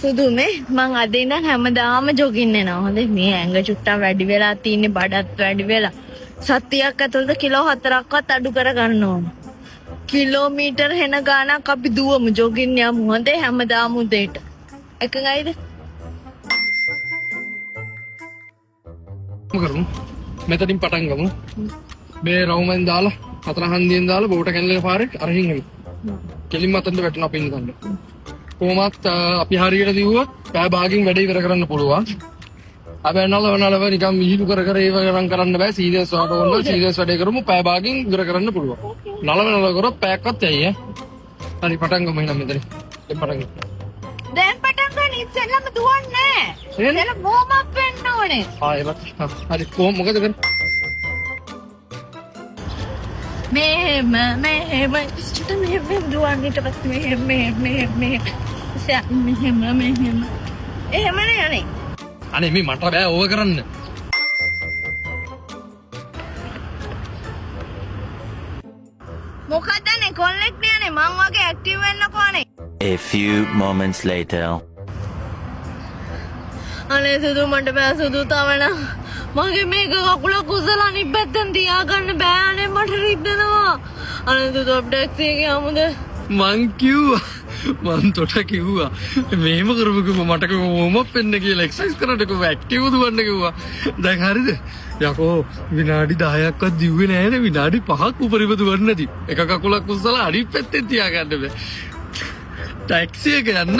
සුදු මේ මං අද ඉඳන් හැමදාම ජොගින් යනවා. හොඳේ මේ ඇඟ චුට්ටක් වැඩි වෙලා තියෙන්නේ බඩත් වැඩි වෙලා. සතියක් ඇතුළත කිලෝ 4ක්වත් අඩු කර ගන්න ඕන. කිලෝමීටර් හෙන ගාණක් අපි දුවමු ජොගින් යමු. හොඳේ හැමදාම උදේට. එකගයිද? කරමු. මෙතනින් පටන් ගමු. මේ රවුමෙන් දාලා හතර හන්දියෙන් දාලා බෝට කැනලේ පාරේ අරහින් එමු. කෙලින්ම අතෙන්ද වැටෙන අපින් ගන්න. කොහොමත් අපි හරියට දිව්වොත් පැය භාගයෙන් වැඩේ ඉවර කරන්න පුළුවන්. අපි නලව නිකන් මිහිළු කර කර ඒව ගණන් කරන්න බෑ. සීරියස් වට ඕන සීරියස් වැඩේ කරමු පැය භාගයෙන් ඉවර කරන්න පුළුවන්. නලව කරොත් පැයක්වත් ඇයි ඈ. හරි පටන් ගමු එහෙනම් මෙතන. දැන් පටන් ගන්න ඉස්සෙල්ලම දුවන්නේ. ඉස්සෙල්ලා වෝම් අප් වෙන්න ඕනේ. ඒවත් හරි කොහොම මොකද කරන්නේ? මෙහෙම ඉස්සට මෙහෙම දුවන්න ඊට පස්සේ මෙහෙම එහෙමනේ යන්නේ. අනේ මේ මට බෑ ඕව කරන්න. මොකදනේ කොල්ලෙක් නෑනේ මං වගේ ඇක්ටිව් වෙන්න කොහොනේ. A few moments later. අනේ සුදු මට බෑ සුදු තවන මගේ මේක කකුල කුසල අනිත් පැත්තෙන් තියාගන්න බෑ අනේ මට රිද්දනවා. අනේ සුදු අප්ඩේට් එකේ යමුද? මං කිව්වා මං තොට කිව්වා මෙහෙම කරමුකෝ මට වෝම් අප් වෙන්න කියලා එක්සර්සයිස් කරන්නකෝ ඇක්ටිව් දුවන්න කිව්වා. දැන් හරිද? යකෝ විනාඩි 10ක්වත් දිව්වේ නෑනේ විනාඩි 5ක් උඩරිම දුවන්න නැති. එක කකුලක් උස්සලා අනිත් පැත්තෙන් තියාගන්න බෑ. ටැක්සි එක යන්න.